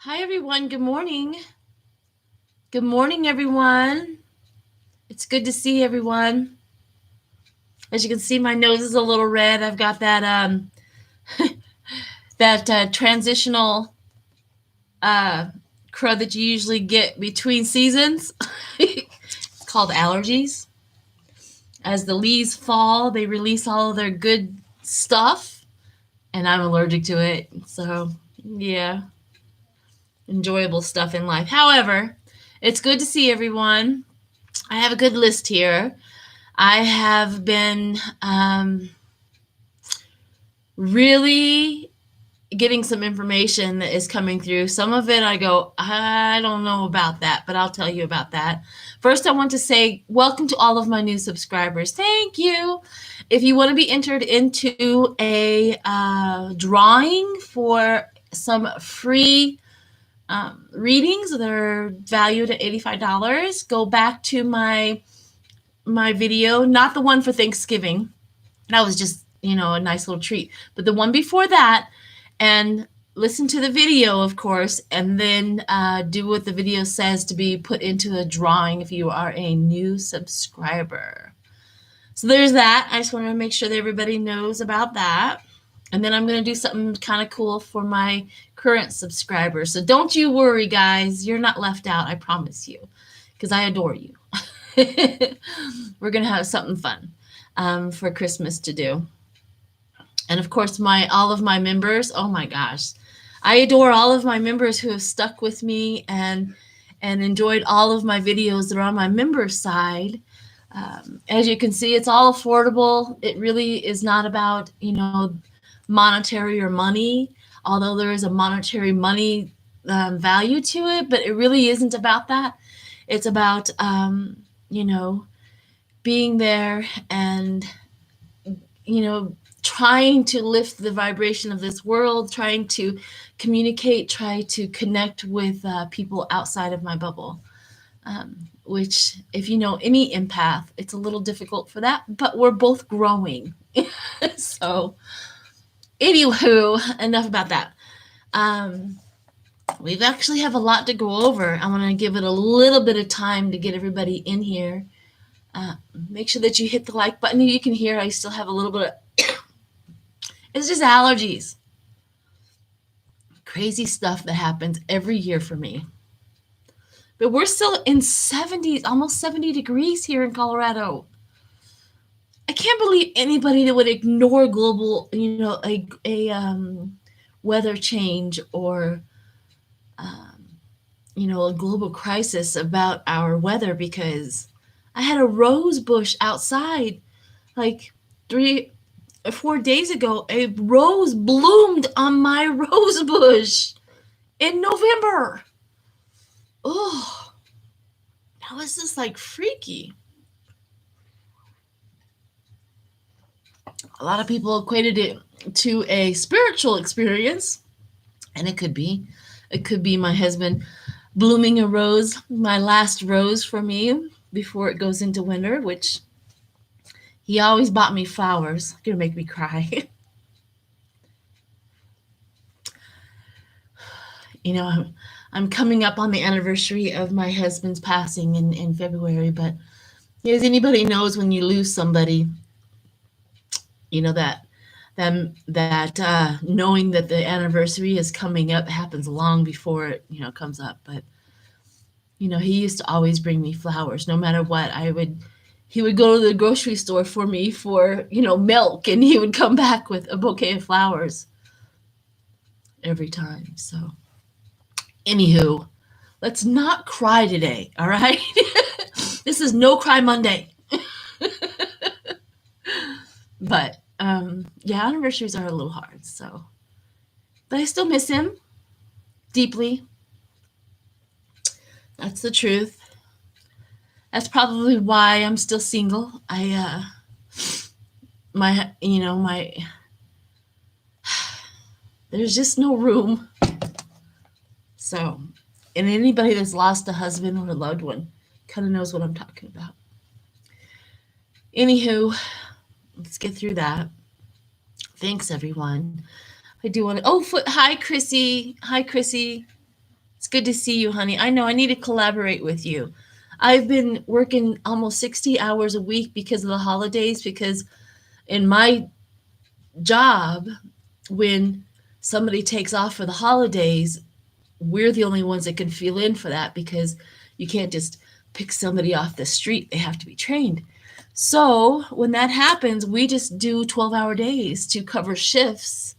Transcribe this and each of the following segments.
Hi, everyone. Good morning. Good morning, everyone. It's good to see everyone. As you can see, my nose is a little red. I've got that transitional crud that you usually get between seasons. It's called allergies. As the leaves fall, they release all of their good stuff, and I'm allergic to it. So, yeah, enjoyable stuff in life. However, it's good to see everyone. I have a good list here. I have been really getting some information that is coming through. Some of it I go, I don't know about that, but I'll tell you about that. First, I want to say welcome to all of my new subscribers. Thank you. If you want to be entered into a drawing for some free readings that are valued at $85, go back to my video, not the one for Thanksgiving. That was just, a nice little treat. But the one before that, and listen to the video, of course, and then do what the video says to be put into a drawing if you are a new subscriber. So there's that. I just want to make sure that everybody knows about that. And then I'm going to do something kind of cool for my current subscribers. So don't you worry, guys. You're not left out, I promise you, because I adore you. We're going to have something fun for Christmas to do. And of course, all of my members, oh my gosh, I adore all of my members who have stuck with me and enjoyed all of my videos that are on my member side. As you can see, it's all affordable. It really is not about, monetary or money, although there is a monetary money value to it, but it really isn't about that. It's about, being there and, trying to lift the vibration of this world, trying to communicate, try to connect with people outside of my bubble. Which, if you know any empath, it's a little difficult for that, but we're both growing. So, anywho, enough about that. We actually have a lot to go over. I want to give it a little bit of time to get everybody in here. Make sure that you hit the like button. You can hear I still have a little bit of it's just allergies. Crazy stuff that happens every year for me. But we're still in 70s, almost 70 degrees here in Colorado. I can't believe anybody that would ignore global, a weather change or, a global crisis about our weather, because I had a rose bush outside like 3 or 4 days ago. A rose bloomed on my rose bush in November. Oh, that was just like freaky. A lot of people equated it to a spiritual experience, and it could be. It could be my husband blooming a rose, my last rose for me before it goes into winter, which he always bought me flowers. It's gonna make me cry. I'm coming up on the anniversary of my husband's passing in February, but as anybody knows, when you lose somebody, that knowing that the anniversary is coming up happens long before it, comes up. But, he used to always bring me flowers, no matter what. He would go to the grocery store for me for, milk, and he would come back with a bouquet of flowers every time. So, anywho, let's not cry today, all right? This is No Cry Monday. But, anniversaries are a little hard, so. But I still miss him deeply. That's the truth. That's probably why I'm still single. There's just no room. So, and anybody that's lost a husband or a loved one kind of knows what I'm talking about. Anywho, let's get through that. Thanks, everyone. I do want to. Oh, hi, Chrissy. Hi, Chrissy. It's good to see you, honey. I know I need to collaborate with you. I've been working almost 60 hours a week because of the holidays, because in my job, when somebody takes off for the holidays, we're the only ones that can fill in for that, because you can't just pick somebody off the street. They have to be trained. So when that happens, we just do 12-hour days to cover shifts,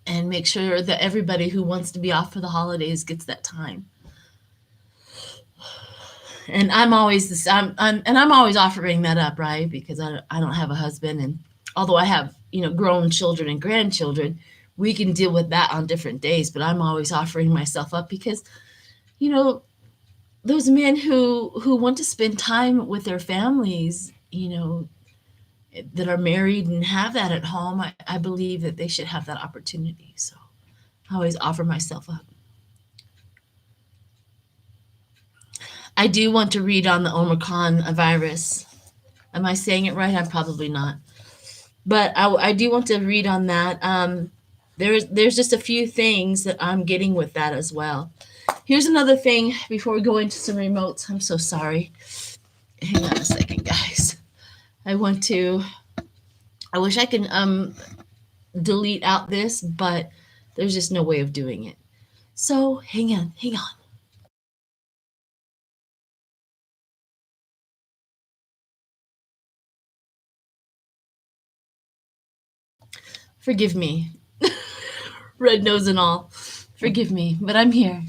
and make sure that everybody who wants to be off for the holidays gets that time. And I'm always I'm always offering that up, right? Because I don't have a husband, and although I have, grown children and grandchildren, we can deal with that on different days. But I'm always offering myself up because, those men who want to spend time with their families, that are married and have that at home, I believe that they should have that opportunity. So I always offer myself up. I do want to read on the Omicron virus. Am I saying it right? I'm probably not. But I do want to read on that. There's just a few things that I'm getting with that as well. Here's another thing before we go into some remotes. I'm so sorry. Hang on a second, guys. I wish I can delete out this, but there's just no way of doing it. So hang on. Forgive me. Red nose and all. Forgive me, but I'm here.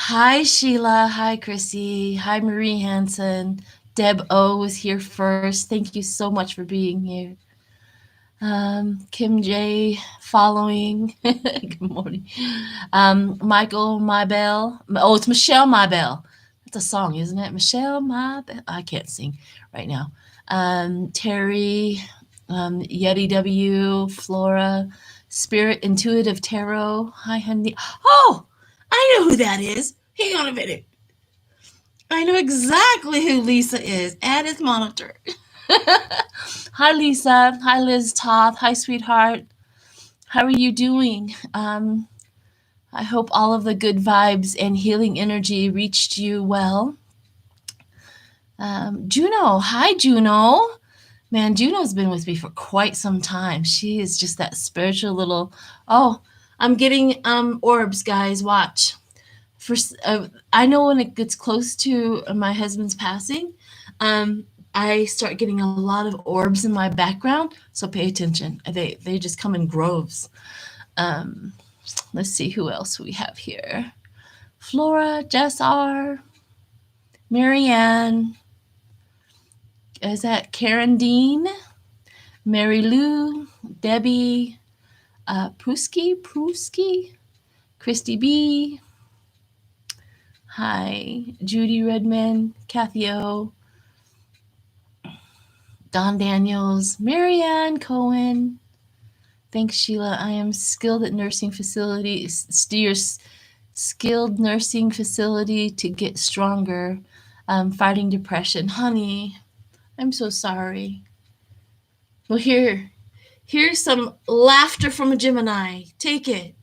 Hi, Sheila. Hi, Chrissy. Hi, Marie Hansen. Deb O was here first. Thank you so much for being here. Kim J following. Good morning. Michael Mybell. Oh, it's Michelle Mybell. That's a song, isn't it? Michelle Mybell. I can't sing right now. Terry, Yeti W, Flora, Spirit Intuitive Tarot. Hi, honey. Oh, I know who that is. Hang on a minute. I know exactly who Lisa is. Add his monitor. Hi, Lisa. Hi, Liz Toth. Hi, sweetheart. How are you doing? I hope all of the good vibes and healing energy reached you well. Juno. Hi, Juno. Man, Juno's been with me for quite some time. She is just that spiritual little... Oh, I'm getting orbs, guys. Watch. I know when it gets close to my husband's passing, I start getting a lot of orbs in my background, so pay attention. They just come in groves. Let's see who else we have here. Flora, Jess R, Marianne. Is that Karen Dean? Mary Lou, Debbie, Prusky, Christy B. Hi, Judy Redman, Kathy O, Don Daniels, Marianne Cohen. Thanks, Sheila. I am skilled at nursing facility. Steers skilled nursing facility to get stronger. Fighting depression, honey. I'm so sorry. Well, here's some laughter from a Gemini. Take it.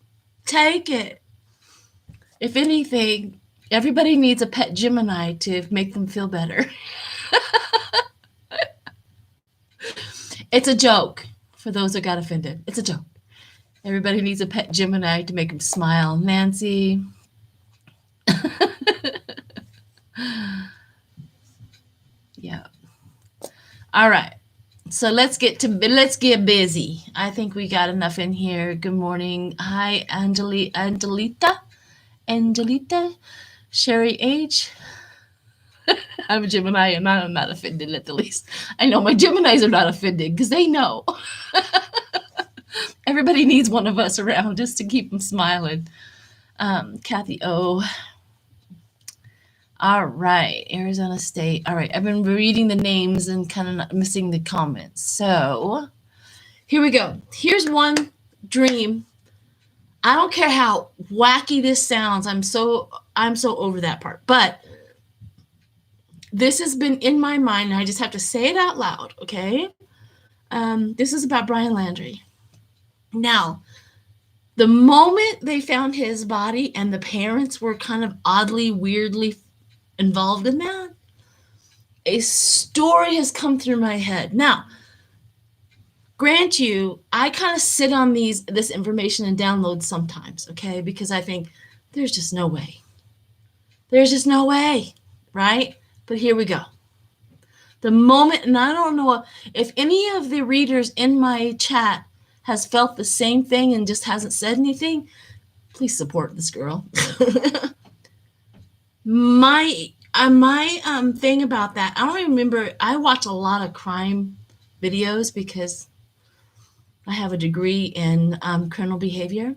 If anything, everybody needs a pet Gemini to make them feel better. It's a joke for those that got offended. It's a joke. Everybody needs a pet Gemini to make them smile. Nancy. Yeah. All right. So let's get busy. I think we got enough in here. Good morning. Hi, Angelita. Sherry H. I'm a Gemini and I'm not offended at the least. I know my Geminis are not offended because they know. Everybody needs one of us around just to keep them smiling. Kathy O. All right, Arizona State. All right, I've been reading the names and kind of missing the comments. So here we go. Here's one dream. I don't care how wacky this sounds. I'm so over that part. But this has been in my mind, and I just have to say it out loud, okay? This is about Brian Landry. Now, the moment they found his body and the parents were kind of oddly, weirdly involved in that, a story has come through my head. Now, grant you, I kind of sit on this information and download sometimes, okay? Because I think there's just no way. There's just no way, right? But here we go. The moment, and I don't know if any of the readers in my chat has felt the same thing and just hasn't said anything, please support this girl. my thing about that, I don't remember. I watch a lot of crime videos because I have a degree in criminal behavior.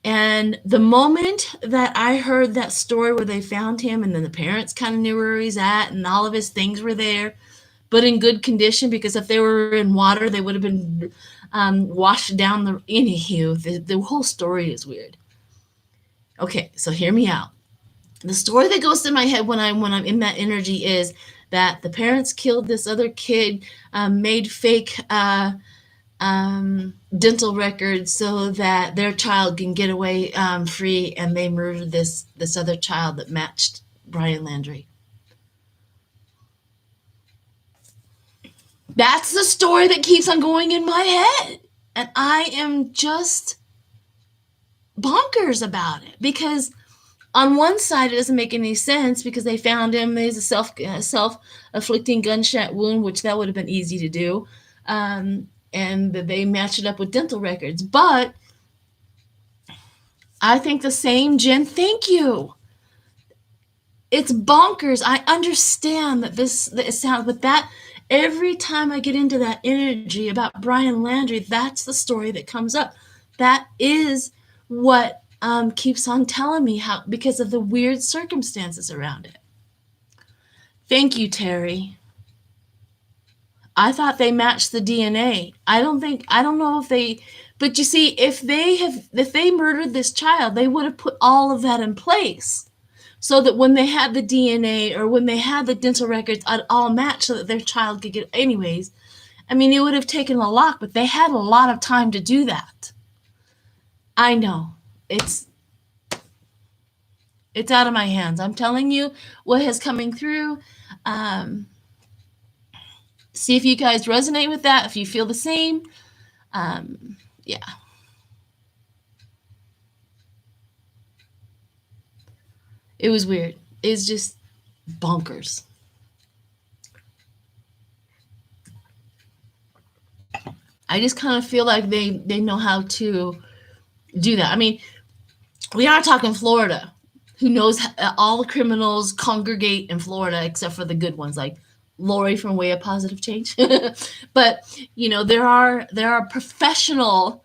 And the moment that I heard that story where they found him and then the parents kind of knew where he's at and all of his things were there, but in good condition, because if they were in water, they would have been washed down the. Anywho, the whole story is weird. Okay, so hear me out. The story that goes to my head when I'm in that energy is that the parents killed this other kid, made fake dental records so that their child can get away free, and they murdered this other child that matched Brian Landry. That's the story that keeps on going in my head. And I am just bonkers about it, because on one side it doesn't make any sense because they found him. There's a self-afflicting gunshot wound, which that would have been easy to do. And they matched it up with dental records. But I think the same, Jen, thank you. It's bonkers. I understand that it sounds, but that every time I get into that energy about Brian Landry, that's the story that comes up. That is what keeps on telling me how, because of the weird circumstances around it. Thank you, Terry. I thought they matched the DNA. I don't know if they, but you see, if they murdered this child, they would have put all of that in place so that when they had the DNA or when they had the dental records, I'd all match so that their child could get. Anyways, I mean, it would have taken a lot, but they had a lot of time to do that. I know. It's out of my hands. I'm telling you what is coming through. See if you guys resonate with that, if you feel the same. Yeah. It was weird. It's just bonkers. I just kind of feel like they know how to do that. I mean, we are talking Florida. Who knows? All the criminals congregate in Florida except for the good ones, like Lori from Way of Positive Change. But there are professional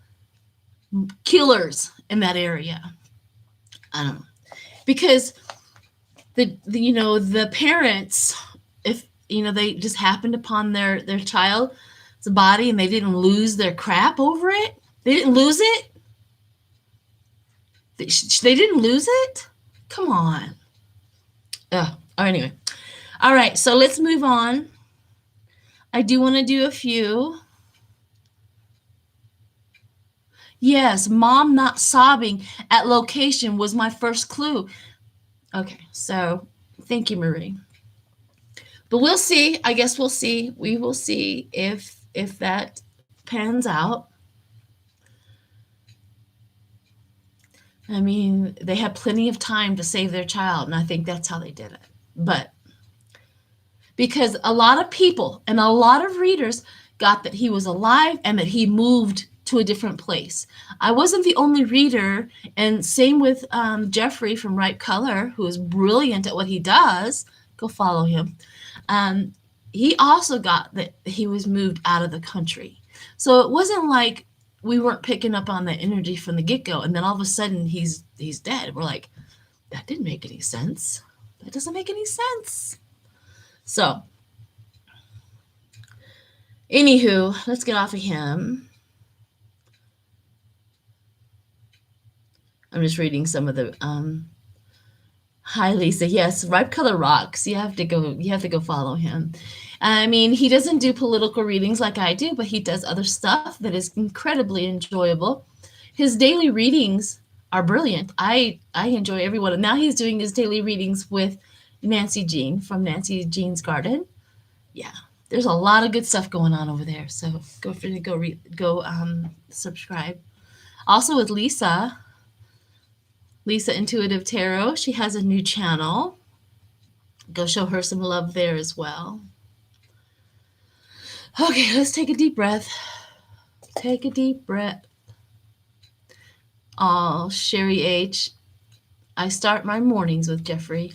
killers in that area. I don't know, because the parents, if they just happened upon their child's body and they didn't lose their crap over it. They didn't lose it. They didn't lose it. Come on. Anyway. All right, so let's move on. I do want to do a few. Yes, mom not sobbing at location was my first clue. Okay, so thank you, Marie. But we'll see. I guess we'll see. We will see if that pans out. I mean, they had plenty of time to save their child, and I think that's how they did it. But because a lot of people and a lot of readers got that he was alive and that he moved to a different place. I wasn't the only reader, and same with Jeffrey from Right Color, who is brilliant at what he does. Go follow him. He also got that he was moved out of the country. So it wasn't like we weren't picking up on the energy from the get-go, and then all of a sudden he's dead. We're like, that didn't make any sense. That doesn't make any sense. So, anywho, let's get off of him. I'm just reading some of the hi Lisa. Yes, Ripe Color rocks. You have to go follow him. I mean, he doesn't do political readings like I do, but he does other stuff that is incredibly enjoyable. His daily readings are brilliant. I enjoy every one. And now he's doing his daily readings with Nancy Jean from Nancy Jean's Garden. Yeah, there's a lot of good stuff going on over there. So go for go subscribe. Also with Lisa Intuitive Tarot. She has a new channel. Go show her some love there as well. Okay, let's take a deep breath. Take a deep breath. Oh, Sherry H. I start my mornings with Jeffrey.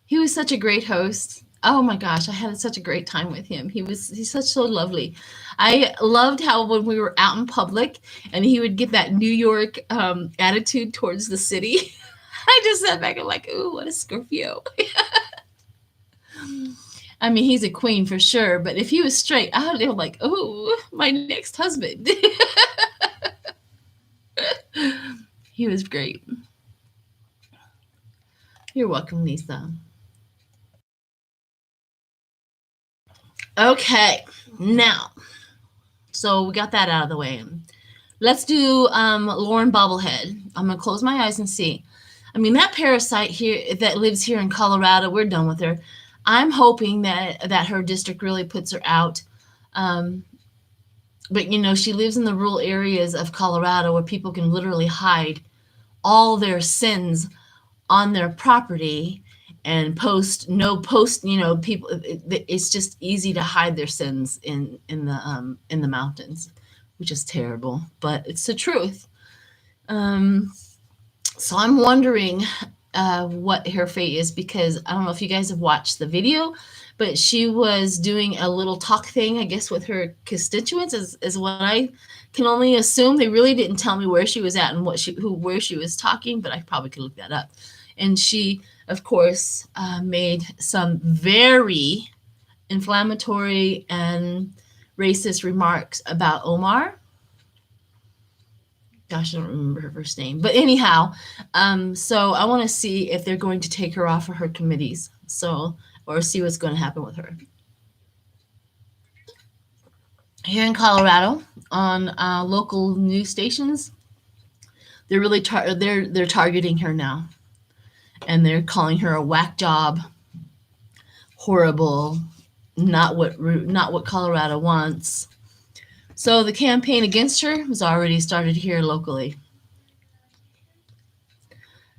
He was such a great host. Oh my gosh, I had such a great time with him. He's so lovely. I loved how when we were out in public and he would get that New York attitude towards the city. I just sat back and like, ooh, what a Scorpio. I mean, he's a queen for sure, but if he was straight, I would be like, oh, my next husband. He was great. You're welcome, Lisa. Okay, now, so we got that out of the way. Let's do Lauren Bobblehead. I'm going to close my eyes and see. I mean, that parasite here that lives here in Colorado, we're done with her. I'm hoping that her district really puts her out. But, you know, she lives in the rural areas of Colorado where people can literally hide all their sins on their property and post, you know, people, it's just easy to hide their sins in the mountains, which is terrible, but it's the truth. So I'm wondering what her fate is, because I don't know if you guys have watched the video, but she was doing a little talk thing, I guess, with her constituents, is what I can only assume. They really didn't tell me where she was at and where she was talking, but I probably could look that up. And she, of course, made some very inflammatory and racist remarks about Omar. Gosh, I don't remember her first name. But anyhow, so I want to see if they're going to take her off of her committees. Or see what's going to happen with her. Here in Colorado, on local news stations, they're really they're targeting her now. And they're calling her a whack job, horrible, not what Colorado wants. So the campaign against her was already started here locally.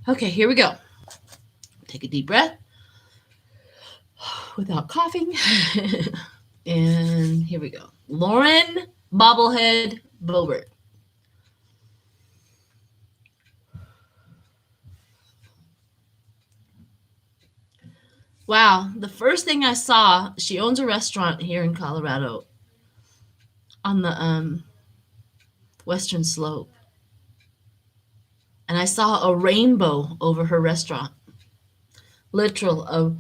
Okay, here we go. Take a deep breath without coughing. And here we go. Lauren Bobblehead Boebert. Wow, the first thing I saw, she owns a restaurant here in Colorado on the western slope. And I saw a rainbow over her restaurant. Literal,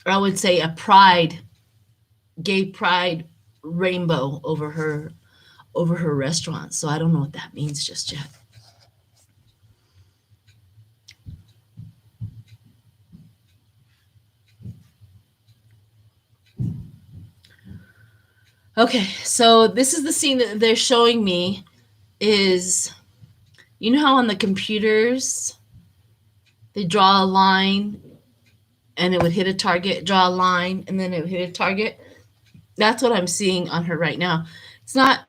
I would say a gay pride rainbow over her restaurant. So I don't know what that means just yet. Okay, so this is the scene that they're showing me is, you know how on the computers they draw a line and it would hit a target, draw a line, and then it would hit a target? That's what I'm seeing on her right now. It's not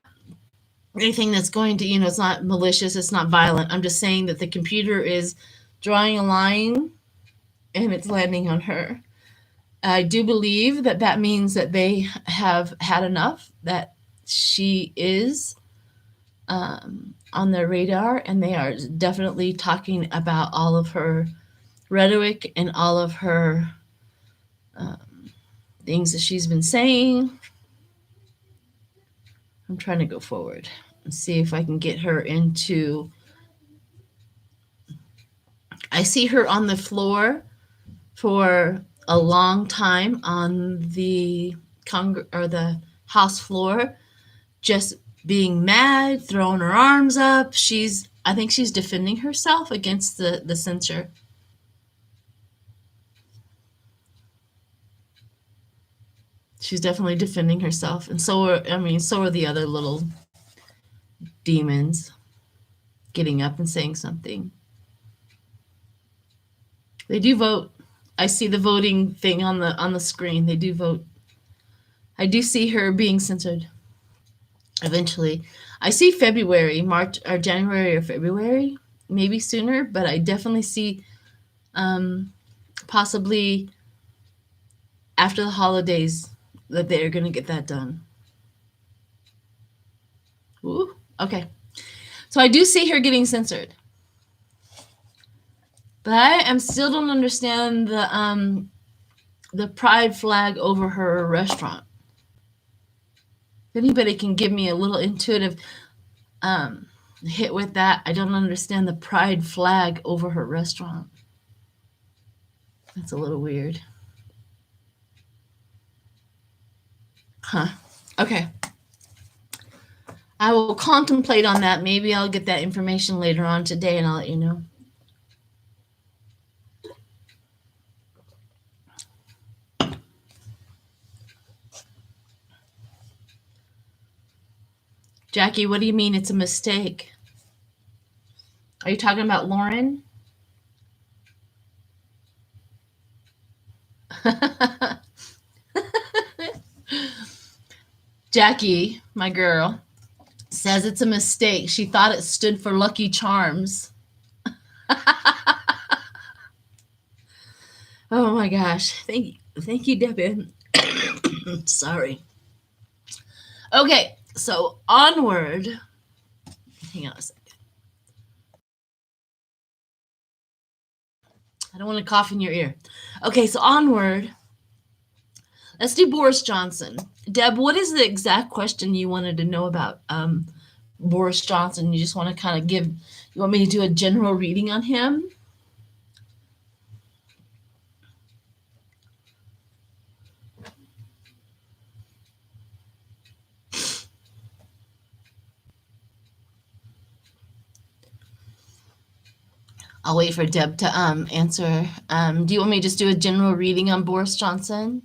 anything that's going to, it's not malicious, it's not violent. I'm just saying that the computer is drawing a line and it's landing on her. I do believe that means that they have had enough, that she is on their radar, and they are definitely talking about all of her rhetoric and all of her things that she's been saying. I'm trying to go forward and see if I can get her into. I see her on the floor for a long time on the House floor, just being mad, throwing her arms up. I think she's defending herself against the censor. She's definitely defending herself, and so are the other little demons getting up and saying something. They do vote. I see the voting thing on the screen. They do vote. I do see her being censored. Eventually, I see February, March, or January, or February, maybe sooner. But I definitely see possibly after the holidays that they're going to get that done. Ooh, okay. So I do see her getting censored. But I still don't understand the pride flag over her restaurant. If anybody can give me a little intuitive hit with that, I don't understand the pride flag over her restaurant. That's a little weird. Huh. Okay. I will contemplate on that. Maybe I'll get that information later on today and I'll let you know. Jackie, what do you mean it's a mistake? Are you talking about Lauren? Jackie, my girl, says it's a mistake. She thought it stood for Lucky Charms. Oh my gosh. Thank you, Debbie. Sorry. Okay, so onward. Hang on a second. I don't want to cough in your ear. Okay, so onward. Let's do Boris Johnson. Deb, what is the exact question you wanted to know about Boris Johnson? You just want to kind of you want me to do a general reading on him? I'll wait for Deb to answer. Do you want me to just do a general reading on Boris Johnson?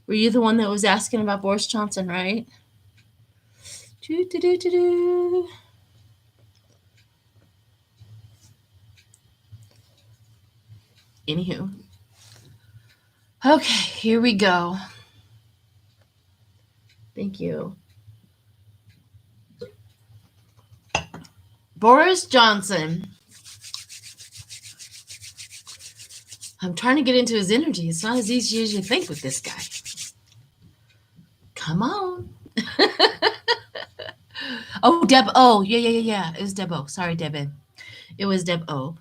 Were you the one that was asking about Boris Johnson, right? Anywho. Okay, here we go. Thank you. Boris Johnson. I'm trying to get into his energy. It's not as easy as you think with this guy. Come on. Oh, Deb O. Yeah. It was Deb O. Sorry, Deb. It was Deb O.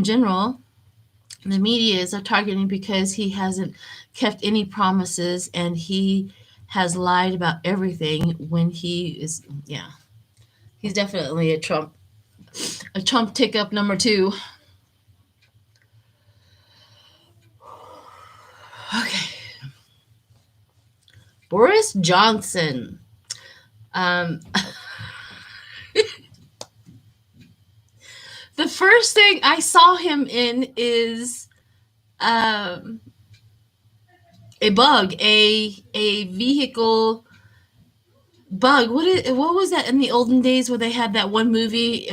General, the media is targeting because he hasn't kept any promises and he has lied about everything when he is, yeah. He's definitely a Trump tick up number 2. Okay. Boris Johnson. The first thing I saw him in is a bug, a vehicle bug. What was that in the olden days where they had that one movie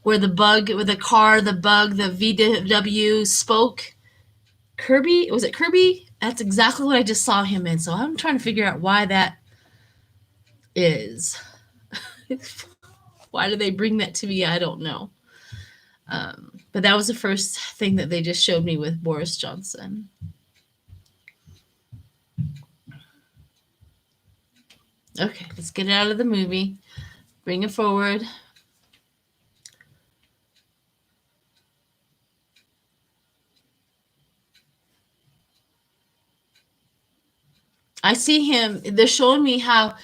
where the bug, with the car, the bug, the VW spoke? Kirby? Was it Kirby? That's exactly what I just saw him in. So I'm trying to figure out why that is. Why did they bring that to me? I don't know. But that was the first thing that they just showed me with Boris Johnson. Okay, let's get it out of the movie. Bring it forward. I see him. They're showing me how.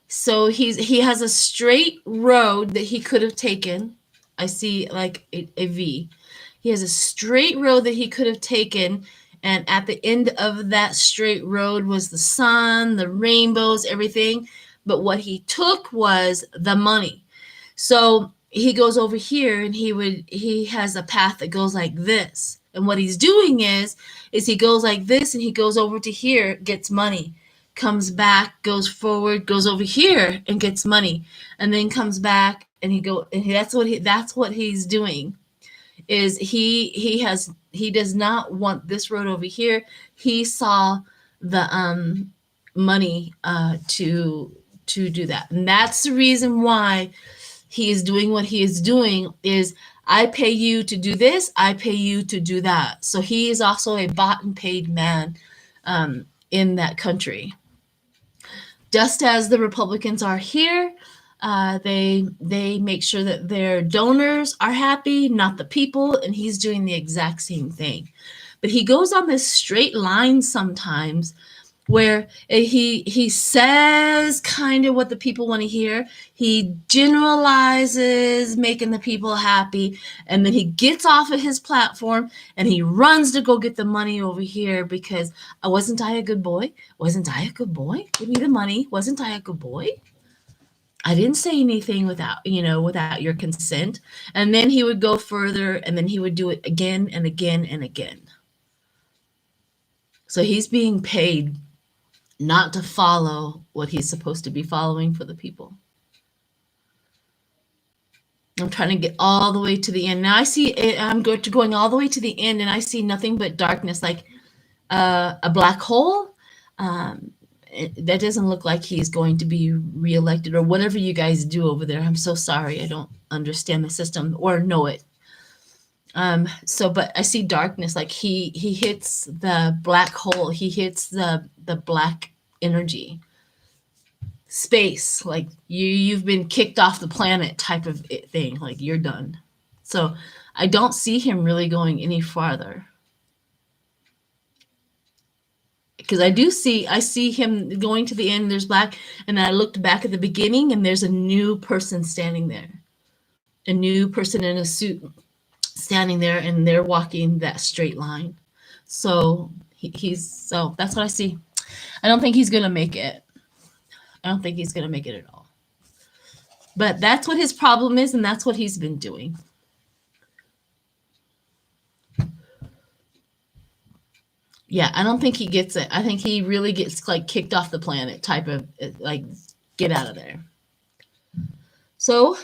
So he has a straight road that he could have taken. I see like a V. He has a straight road that he could have taken, and at the end of that straight road was the sun, the rainbows, everything. But what he took was the money. So he goes over here and he has a path that goes like this. And what he's doing is he goes like this and he goes over to here, gets money, comes back, goes forward, goes over here and gets money, and then comes back and that's what he's doing. Is he does not want this road over here. He saw the money to do that, and that's the reason why he is doing what he is doing. Is I pay you to do this, I pay you to do that. So he is also a bought and paid man in that country, just as the Republicans are here. They make sure that their donors are happy, not the people, and he's doing the exact same thing. But he goes on this straight line sometimes where he says kind of what the people want to hear. He generalizes, making the people happy, and then he gets off of his platform and he runs to go get the money over here because wasn't I a good boy? Wasn't I a good boy? Give me the money. Wasn't I a good boy? I didn't say anything without your consent. And then he would go further, and then he would do it again and again and again. So he's being paid not to follow what he's supposed to be following for the people. I'm trying to get all the way to the end. Now I'm going all the way to the end, and I see nothing but darkness, like a black hole. That doesn't look like he's going to be reelected or whatever you guys do over there. I'm so sorry. I don't understand the system or know it. But I see darkness, like he hits the black hole. He hits the black energy space, like you've been kicked off the planet type of thing, like you're done. So I don't see him really going any farther. Because I see him going to the end, there's black, and then I looked back at the beginning and there's a new person standing there. A new person in a suit standing there, and they're walking that straight line. So so that's what I see. I don't think he's gonna make it. I don't think he's gonna make it at all. But that's what his problem is, and that's what he's been doing. Yeah, I don't think he gets it. I think he really gets like kicked off the planet type of, like, get out of there. So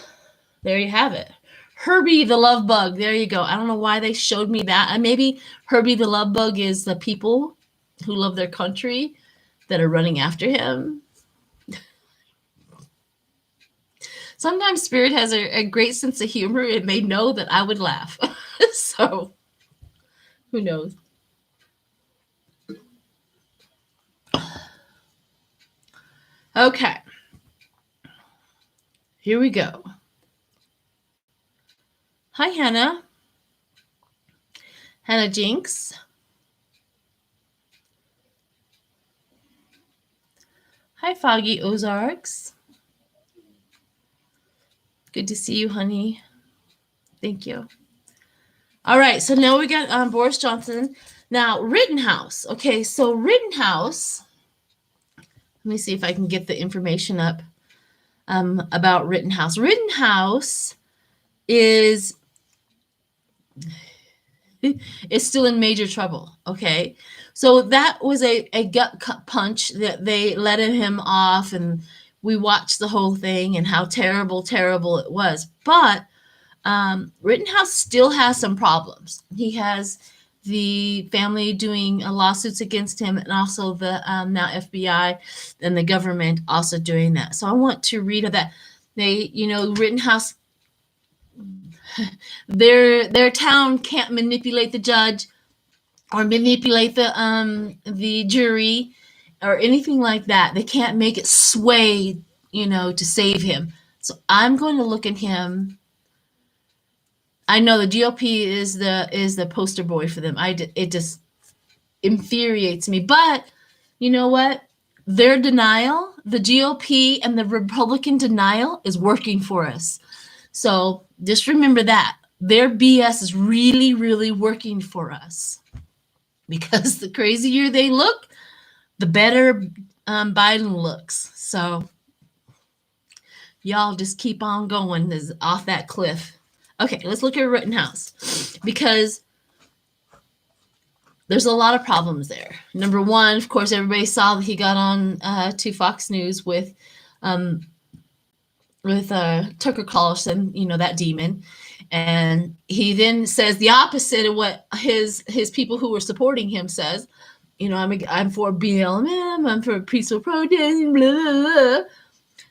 there you have it. Herbie the love bug. There you go. I don't know why they showed me that. And maybe Herbie the love bug is the people who love their country that are running after him. Sometimes Spirit has a great sense of humor. It may know that I would laugh. So who knows? Okay. Here we go. Hi, Hannah. Hannah Jinx. Hi, Foggy Ozarks. Good to see you, honey. Thank you. All right, so now we got Boris Johnson. Now, Rittenhouse. Okay, so Rittenhouse. Let me see if I can get the information up about Rittenhouse. Rittenhouse is still in major trouble, okay? So that was a gut punch that they let him off, and we watched the whole thing and how terrible, terrible it was. But Rittenhouse still has some problems. He has the family doing lawsuits against him, and also the now FBI and the government also doing that. So I want to read that. They, Rittenhouse, their town can't manipulate the judge or manipulate the jury or anything like that. They can't make it sway, to save him. So I'm going to look at him. I know the GOP is the poster boy for them. It just infuriates me. But you know what? Their denial, the GOP and the Republican denial, is working for us. So just remember that. Their BS is really, really working for us. Because the crazier they look, the better Biden looks. So y'all just keep on going off that cliff. Okay, let's look at Rittenhouse, because there's a lot of problems there. Number one, of course, everybody saw that he got on to Fox News with Tucker Carlson, you know, that demon. And he then says the opposite of what his people who were supporting him says. You know, I'm for BLM, I'm for peaceful protest, blah, blah, blah.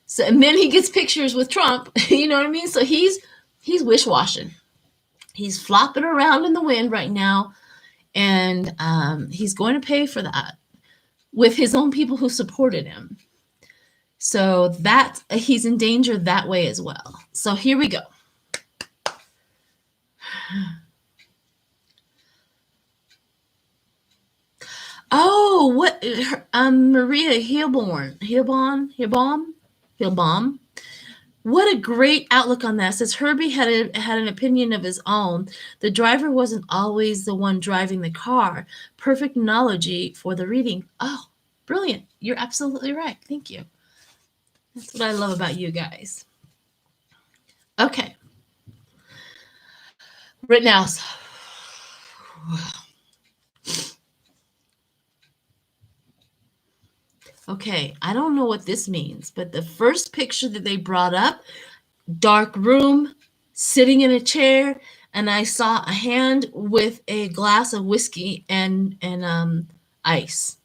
So, and then he gets pictures with Trump, you know what I mean? So he's wish-washing. He's flopping around in the wind right now, and he's going to pay for that with his own people who supported him. So that he's in danger that way as well. So here we go. Oh, what? Maria Hilbaum. What a great outlook on that. Says Herbie had an opinion of his own. The driver wasn't always the one driving the car. Perfect analogy for the reading. Oh, brilliant. You're absolutely right. Thank you. That's what I love about you guys. Okay. Rittenhouse. Okay, I don't know what this means, but the first picture that they brought up, dark room, sitting in a chair, and I saw a hand with a glass of whiskey and ice.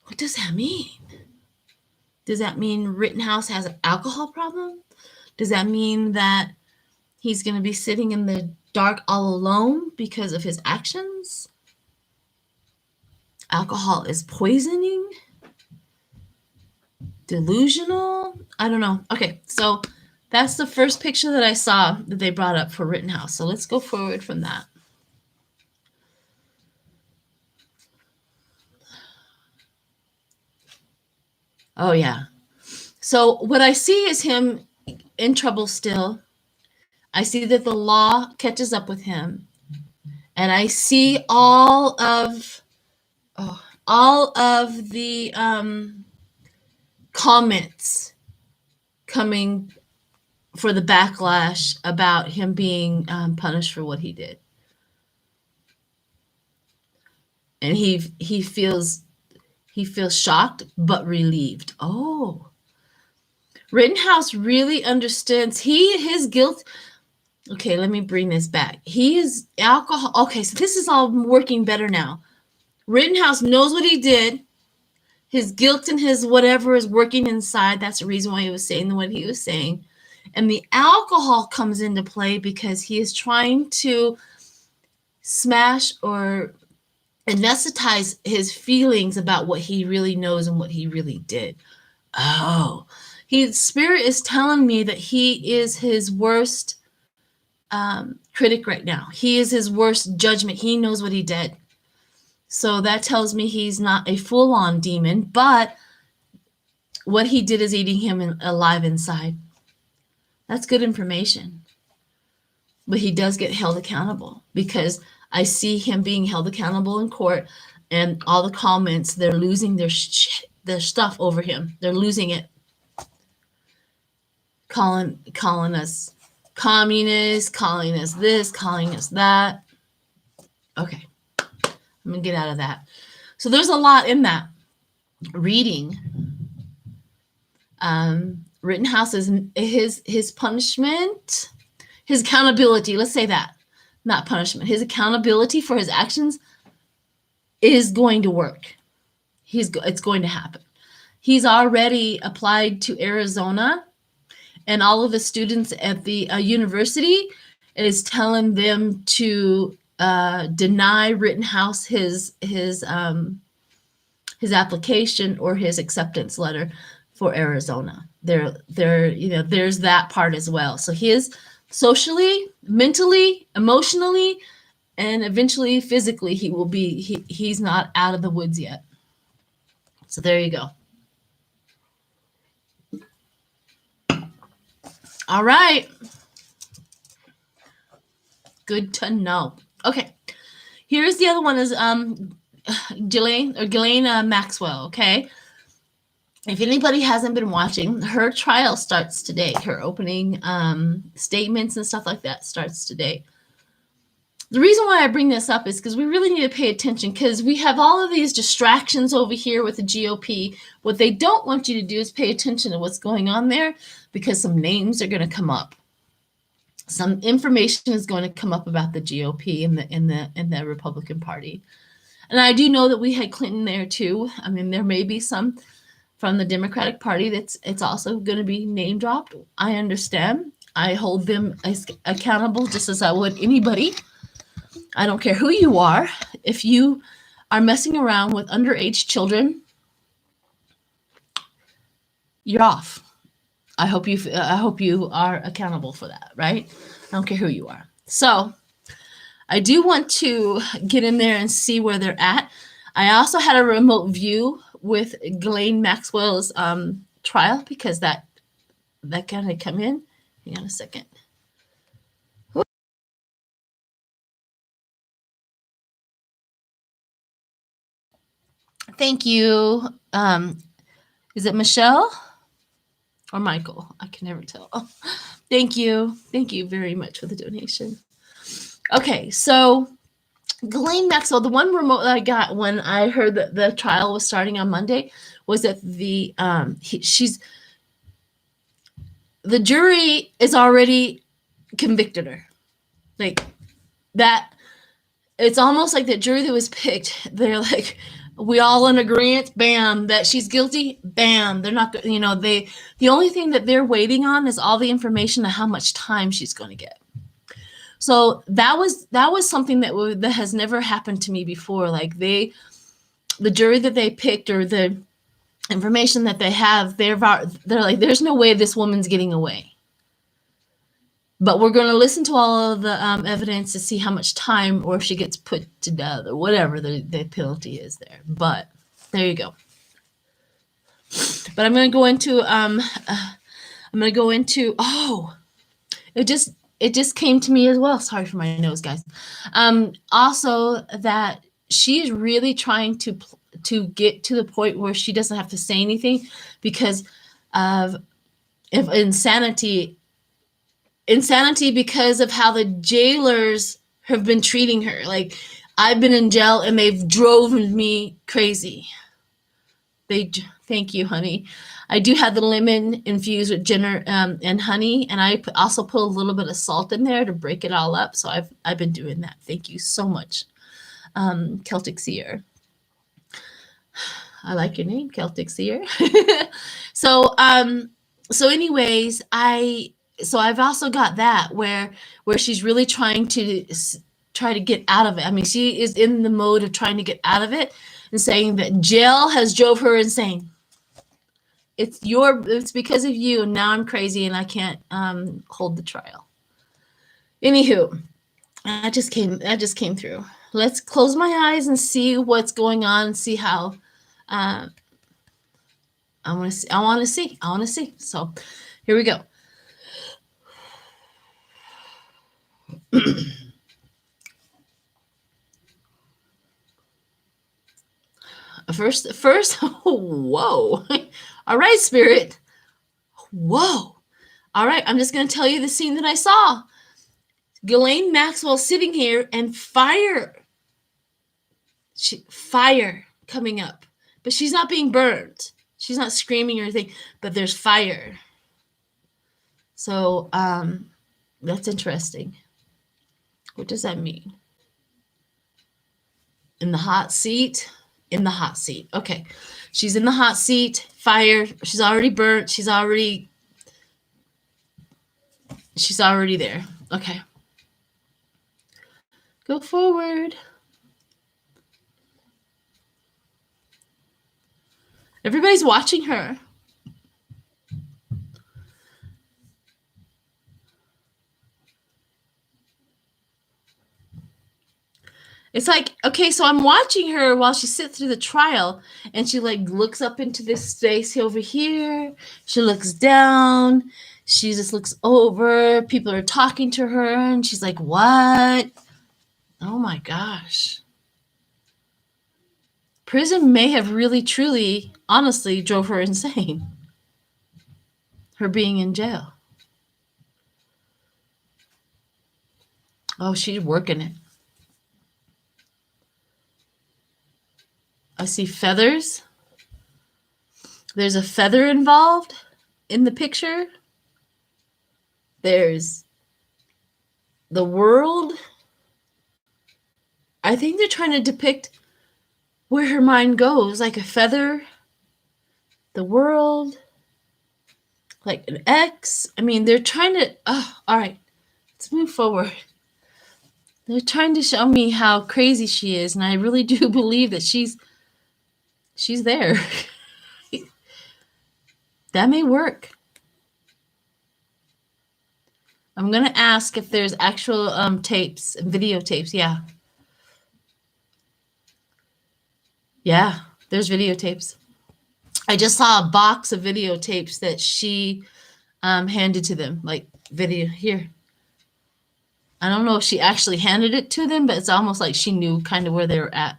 What does that mean? Does that mean Rittenhouse has an alcohol problem? Does that mean that he's going to be sitting in the dark all alone because of his actions? Alcohol is poisoning? Delusional? I don't know. Okay, so that's the first picture that I saw that they brought up for Rittenhouse. So let's go forward from that. Oh, yeah. So what I see is him in trouble still. I see that the law catches up with him. And I see all of the comments coming for the backlash about him being punished for what he did. And he feels shocked but relieved. Oh, Rittenhouse really understands his guilt. Okay, let me bring this back. He is alcohol. Okay, so this is all working better now. Rittenhouse knows what he did. His guilt and his whatever is working inside. That's the reason why he was saying what he was saying. And the alcohol comes into play because he is trying to smash or anesthetize his feelings about what he really knows and what he really did. Oh, his spirit is telling me that he is his worst critic right now. He is his worst judgment. He knows what he did. So that tells me he's not a full-on demon, but what he did is eating him alive inside. That's good information. But he does get held accountable because I see him being held accountable in court, and all the comments, they're losing their stuff over him. They're losing it. Calling us communists, calling us this, calling us that. Okay. I'm going to get out of that. So there's a lot in that reading. Rittenhouse is his punishment, his accountability. Let's say that, not punishment. His accountability for his actions is going to work. It's going to happen. He's already applied to Arizona, and all of the students at the university is telling them to deny Rittenhouse his application or his acceptance letter for Arizona. There's that part as well. So he is socially, mentally, emotionally, and eventually physically he's not out of the woods yet. So there you go. All right. Good to know. Okay. Here's the other one is Ghislaine Maxwell, okay? If anybody hasn't been watching, her trial starts today. Her opening statements and stuff like that starts today. The reason why I bring this up is because we really need to pay attention, because we have all of these distractions over here with the GOP. What they don't want you to do is pay attention to what's going on there, because some names are going to come up. Some information is going to come up about the GOP and the Republican Party. And I do know that we had Clinton there too. I mean, there may be some from the Democratic Party it's also going to be name dropped. I understand. I hold them accountable just as I would anybody. I don't care who you are. If you are messing around with underage children, you're off. I hope you are accountable for that, right? I don't care who you are. So I do want to get in there and see where they're at. I also had a remote view with Ghislaine Maxwell's trial, because that kind of come in. Hang on a second. Thank you. Is it Michelle or Michael? I can never tell. Thank you. Thank you very much for the donation. Okay, so Ghislaine Maxwell, the one remote that I got when I heard that the trial was starting on Monday, was that the jury is already convicted her. Like that, it's almost like the jury that was picked, they're like, we all in agreement, bam, that she's guilty, bam. They're not, the only thing that they're waiting on is all the information on how much time she's going to get. So that was something that has never happened to me before. Like the jury that they picked, or the information that they have, they're like, there's no way this woman's getting away. But we're going to listen to all of the evidence to see how much time, or if she gets put to death, or whatever the penalty is there. But there you go. But I'm going to go into, it just came to me as well. Sorry for my nose, guys. Also, that she's really trying to get to the point where she doesn't have to say anything because of insanity because of how the jailers have been treating her. Like, I've been in jail and they've driven me crazy. Thank you, honey. I do have the lemon infused with ginger and honey, and I also put a little bit of salt in there to break it all up. So I've been doing that. Thank you so much, Celtic Seer. I like your name, Celtic Seer. So anyways, I've also got that where she's really trying to get out of it. I mean, she is in the mode of trying to get out of it and saying that jail has drove her insane. It's because of you, and now I'm crazy and I can't hold the trial. Anywho, that just came through. Let's close my eyes and see what's going on and see how I want to see. So here we go. First, whoa. All right, Spirit. Whoa. All right, I'm just going to tell you the scene that I saw. Ghislaine Maxwell sitting here and fire coming up. But she's not being burned. She's not screaming or anything, but there's fire. So that's interesting. What does that mean? In the hot seat? In the hot seat. Okay. She's in the hot seat. Fire. She's already burnt. She's already there. Okay. Go forward. Everybody's watching her. It's like, okay, so I'm watching her while she sits through the trial, and she like looks up into this space over here. She looks down. She just looks over. People are talking to her, and she's like, what? Oh my gosh. Prison may have really, truly, honestly drove her insane. Her being in jail. Oh, she's working it. I see feathers. There's a feather involved in the picture. There's the world. I think they're trying to depict where her mind goes, like a feather, the world, like an X. I mean, they're trying to, all right, let's move forward. They're trying to show me how crazy she is, and I really do believe that she's there. That may work. I'm going to ask if there's actual tapes, videotapes. Yeah. Yeah, there's videotapes. I just saw a box of videotapes that she handed to them, like video here. I don't know if she actually handed it to them, but it's almost like she knew kind of where they were at.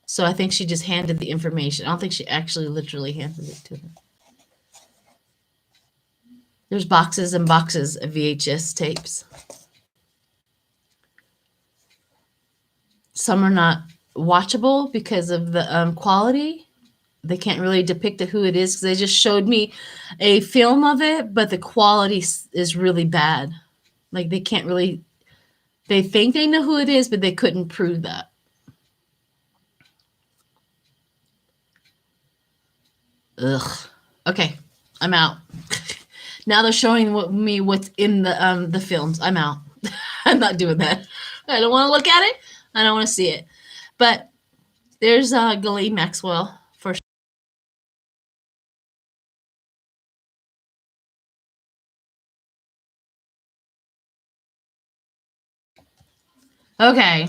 So I think she just handed the information. I don't think she actually literally handed it to them. There's boxes and boxes of VHS tapes. Some are not watchable because of the quality. They can't really depict who it is because they just showed me a film of it, but the quality is really bad. Like they can't really, they think they know who it is, but they couldn't prove that. Ugh. Okay, I'm out. Now they're showing me what's in the films. I'm out. I'm not doing that. I don't want to look at it. I don't want to see it. But there's Ghislaine Maxwell for sure. Okay.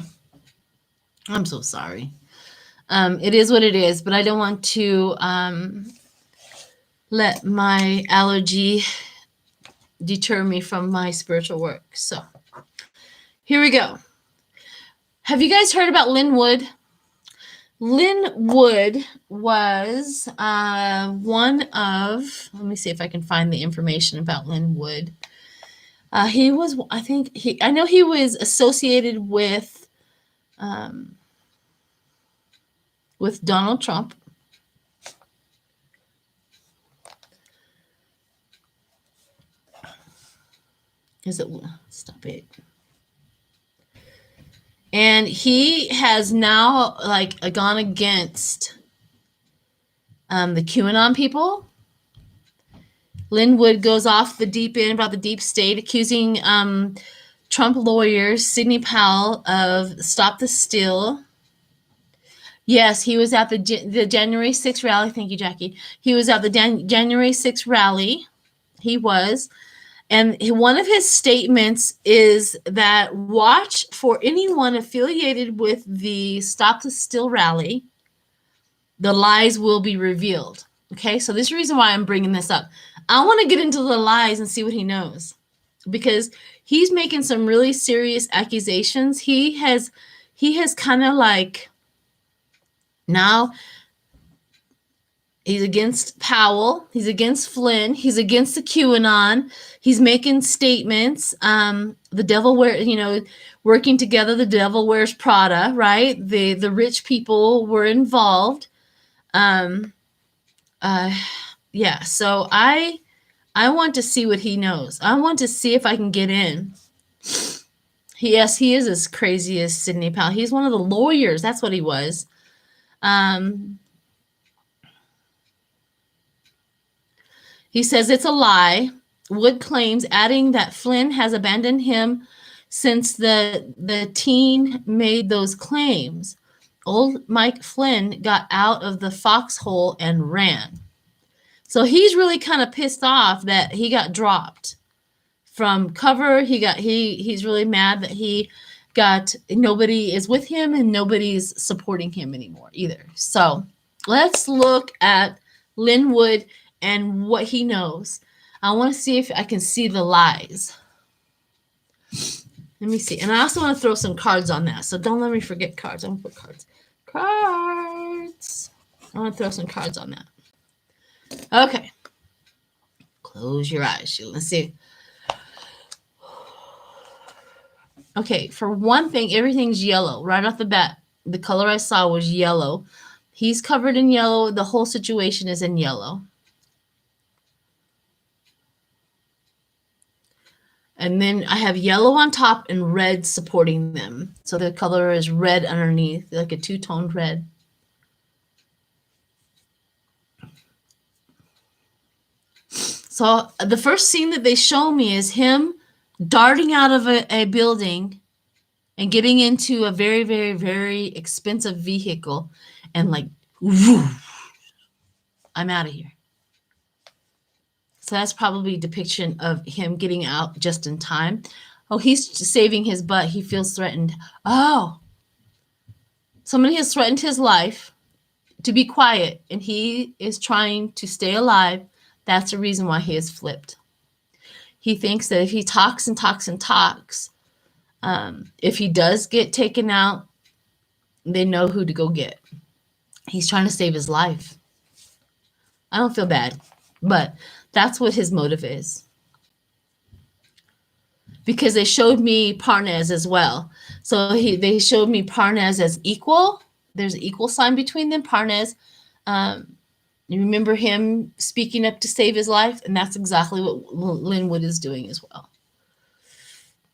I'm so sorry. It is what it is, but I don't want to let my allergy deter me from my spiritual work. So here we go. Have you guys heard about Lynn Wood? Lynn Wood was one of, let me see if I can find the information about Lynn Wood. He was, I know he was associated with Donald Trump. Stop it. And he has now gone against the QAnon people. Lynn Wood goes off the deep end about the deep state, accusing Trump lawyer Sidney Powell of Stop the Steal. Yes, he was at the January 6th rally. Thank you, Jackie. He was at the January 6th rally. He was. And one of his statements is that watch for anyone affiliated with the Stop the Steal rally. The lies will be revealed. Okay, so this is the reason why I'm bringing this up. I want to get into the lies and see what he knows, because he's making some really serious accusations. He has kind of like, now he's against Powell. He's against Flynn. He's against the QAnon. He's making statements. The devil working together. The devil wears Prada, right? The rich people were involved. Yeah. So I want to see what he knows. I want to see if I can get in. He is as crazy as Sidney Powell. He's one of the lawyers. That's what he was. He says it's a lie. Wood claims, adding that Flynn has abandoned him since the teen made those claims. Old Mike Flynn got out of the foxhole and ran. So he's really kind of pissed off that he got dropped from cover. He's really mad that nobody is with him and nobody's supporting him anymore either. So let's look at Lynn Wood and what he knows. I want to see if I can see the lies. Let me see. And I also want to throw some cards on that. So don't let me forget cards. I'm going to put cards. Cards. I want to throw some cards on that. Okay. Close your eyes, Sheila. Let's see. Okay, for one thing, everything's yellow. Right off the bat, the color I saw was yellow. He's covered in yellow. The whole situation is in yellow. And then I have yellow on top and red supporting them. So the color is red underneath, like a two-toned red. So the first scene that they show me is him darting out of a building and getting into a very, very, very expensive vehicle and like, woof, I'm out of here. So that's probably a depiction of him getting out just in time. Oh, he's saving his butt. He feels threatened. Oh, somebody has threatened his life to be quiet, and he is trying to stay alive. That's the reason why he is flipped. He thinks that if he talks and talks and talks, if he does get taken out, they know who to go get. He's trying to save his life. I don't feel bad, but that's what his motive is. Because they showed me Parnes as well. So they showed me Parnes as equal. There's an equal sign between them. Parnes, you remember him speaking up to save his life? And that's exactly what Linwood is doing as well.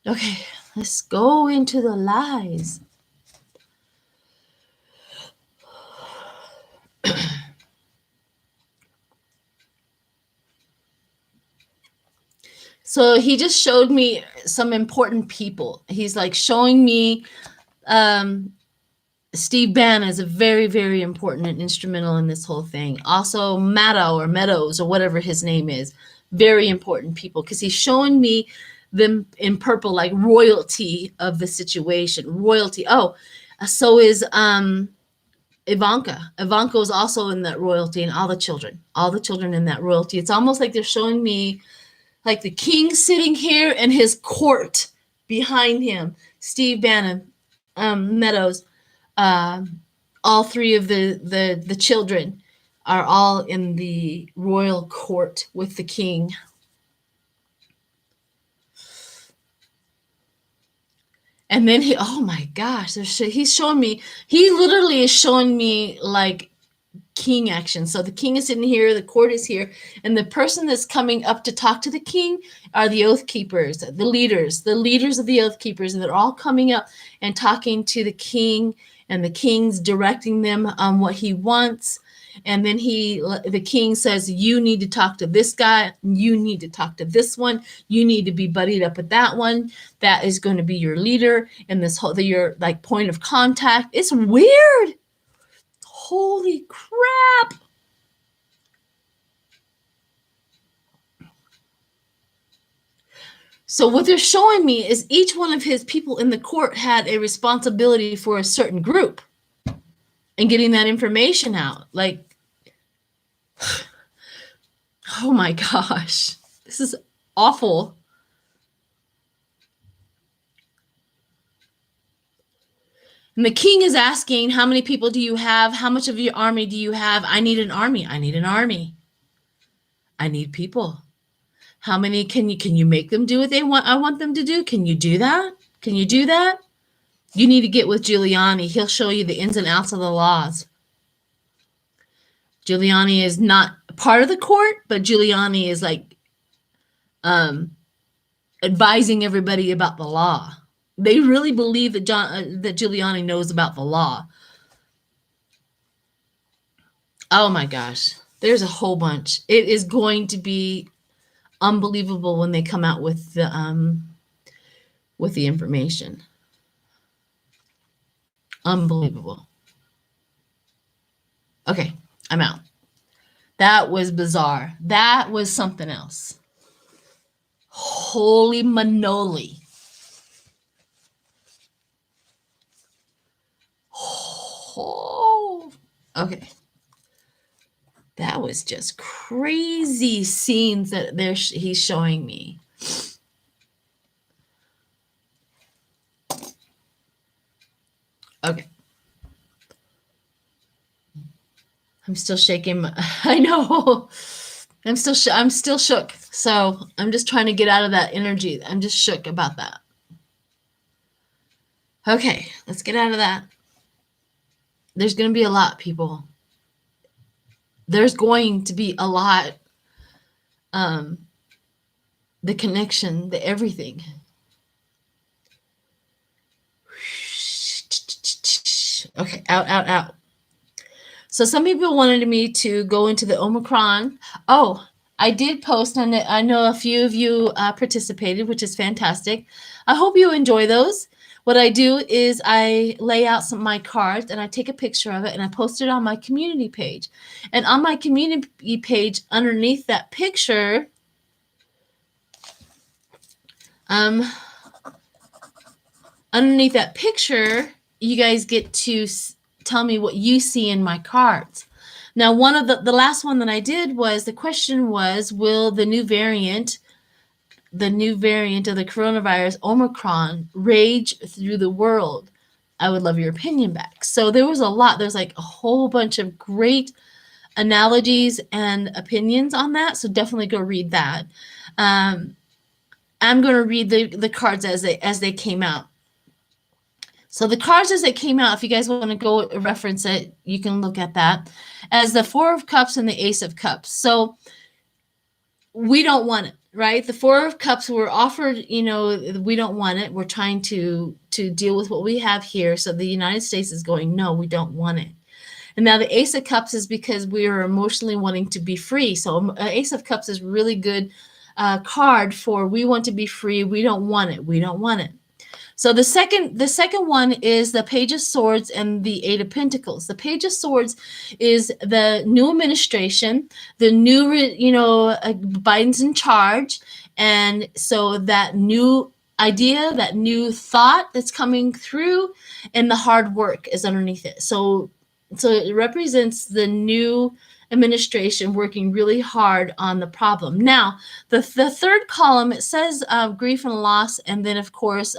Okay, let's go into the lies. So he just showed me some important people. He's like showing me Steve Bannon is a very, very important and instrumental in this whole thing. Also Meadows or whatever his name is. Very important people because he's showing me them in purple, like royalty of the situation. Royalty. Oh, so is Ivanka. Ivanka is also in that royalty, and all the children in that royalty. It's almost like they're showing me like the king sitting here and his court behind him. Steve Bannon, Meadows, all three of the children are all in the royal court with the king. And then oh my gosh, he's showing me, he literally is showing me like king action. So the king is in here, the court is here, and the person that's coming up to talk to the king are the oath keepers, the leaders of the oath keepers, and they're all coming up and talking to the king, and the king's directing them on what he wants. And then the king says, you need to talk to this guy, you need to talk to this one, you need to be buddied up with that one, that is going to be your leader and this whole your like point of contact. It's weird. Holy crap. So what they're showing me is each one of his people in the court had a responsibility for a certain group and getting that information out. Like, oh my gosh, this is awful. And the king is asking, how many people do you have? How much of your army do you have? I need an army. I need an army. I need people. How many can you make them do what they want? I want them to do. Can you do that? Can you do that? You need to get with Giuliani. He'll show you the ins and outs of the laws. Giuliani is not part of the court, but Giuliani is like advising everybody about the law. They really believe that that Giuliani knows about the law. Oh my gosh, there's a whole bunch. It is going to be unbelievable when they come out with the information. Unbelievable. Okay, I'm out. That was bizarre. That was something else. Holy manoli. Oh, okay. That was just crazy scenes that he's showing me. Okay. I'm still shaking. I know. I'm still shook. So I'm just trying to get out of that energy. I'm just shook about that. Okay, let's get out of that. There's going to be a lot, people. There's going to be a lot. The connection, the everything. Okay, out. So some people wanted me to go into the Omicron. Oh, I did post on it. I know a few of you participated, which is fantastic. I hope you enjoy those. What I do is I lay out some of my cards and I take a picture of it and I post it on my community page. And on my community page, underneath that picture, you guys get to tell me what you see in my cards. Now, one of the last one that I did was, the question was, will the new variant of the coronavirus, Omicron, rage through the world? I would love your opinion back. So there was a lot. There's like a whole bunch of great analogies and opinions on that. So definitely go read that. I'm going to read the cards as they came out. So the cards as they came out, if you guys want to go reference it, you can look at that as the Four of Cups and the Ace of Cups. So we don't want it, right? The Four of Cups were offered, we don't want it. We're trying to deal with what we have here. So the United States is going, no, we don't want it. And now the Ace of Cups is because we are emotionally wanting to be free. So Ace of Cups is really good card for, we want to be free. We don't want it. We don't want it. So the second one is the Page of Swords and the Eight of Pentacles. The Page of Swords is the new administration, the new, Biden's in charge. And so that new idea, that new thought that's coming through, and the hard work is underneath it. So it represents the new administration working really hard on the problem. Now, the third column, it says grief and loss, and then, of course,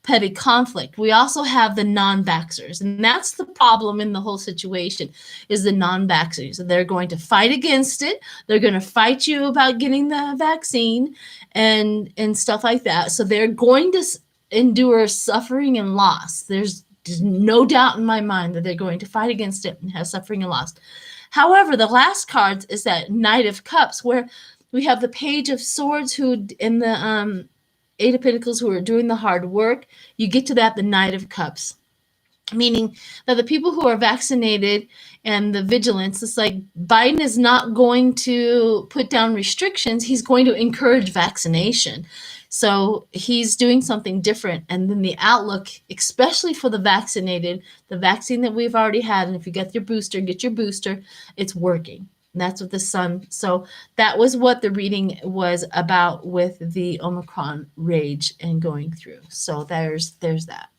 petty conflict. We also have the non-vaxxers, and that's the problem in the whole situation, is the non-vaxxers. They're going to fight against it. They're going to fight you about getting the vaccine and stuff like that. So they're going to endure suffering and loss. There's no doubt in my mind that they're going to fight against it and have suffering and loss. However, the last card is that Knight of Cups, where we have the Page of Swords, who in the Eight of Pentacles, who are doing the hard work. You get to that, the Knight of Cups, meaning that the people who are vaccinated and the vigilance, it's like Biden is not going to put down restrictions. He's going to encourage vaccination. So he's doing something different. And then the outlook, especially for the vaccinated, the vaccine that we've already had, and if you get your booster, it's working. And that's what the sun. So that was what the reading was about with the Omicron rage and going through. So there's that.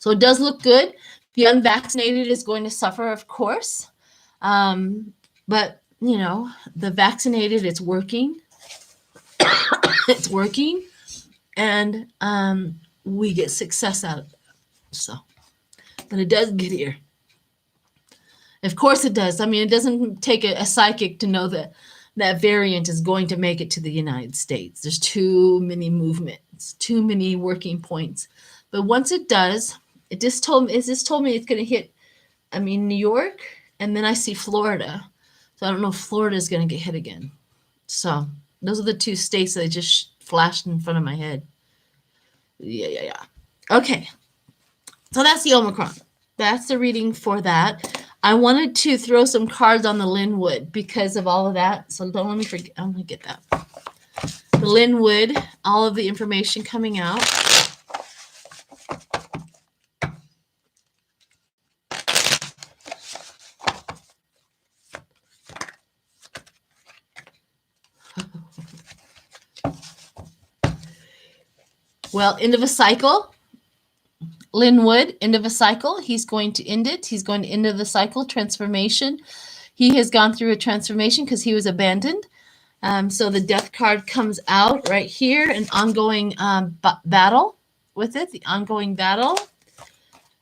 So it does look good. The unvaccinated is going to suffer, of course. But, the vaccinated, it's working. It's working. And we get success out of it. So, but it does get here. Of course it does. I mean, it doesn't take a psychic to know that that variant is going to make it to the United States. There's too many movements, too many working points. But once it does, it just told me it's going to hit, New York, and then I see Florida. So I don't know if Florida is going to get hit again. So those are the two states that just flashed in front of my head. Yeah. Okay. So that's the Omicron. That's the reading for that. I wanted to throw some cards on the Linwood because of all of that. So don't let me forget. I'm going to get that. The Linwood, all of the information coming out. Well, end of a cycle. Linwood, end of a cycle. He's going to end it. He's going to end of the cycle, transformation. He has gone through a transformation because he was abandoned. So the death card comes out right here, an ongoing battle with it, the ongoing battle.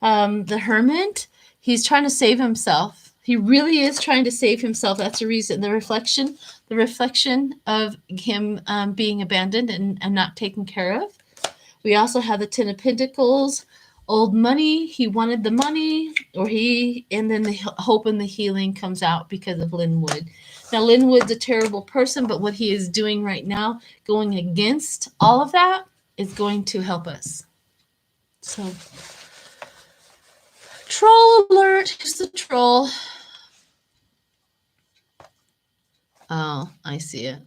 The Hermit, he's trying to save himself. He really is trying to save himself. That's the reason. The reflection of him being abandoned and not taken care of. We also have the Ten of Pentacles, old money. He wanted the money, and then the hope and the healing comes out because of Linwood. Now, Linwood's a terrible person, but what he is doing right now, going against all of that, is going to help us. So, troll alert. Here's the troll. Oh, I see it.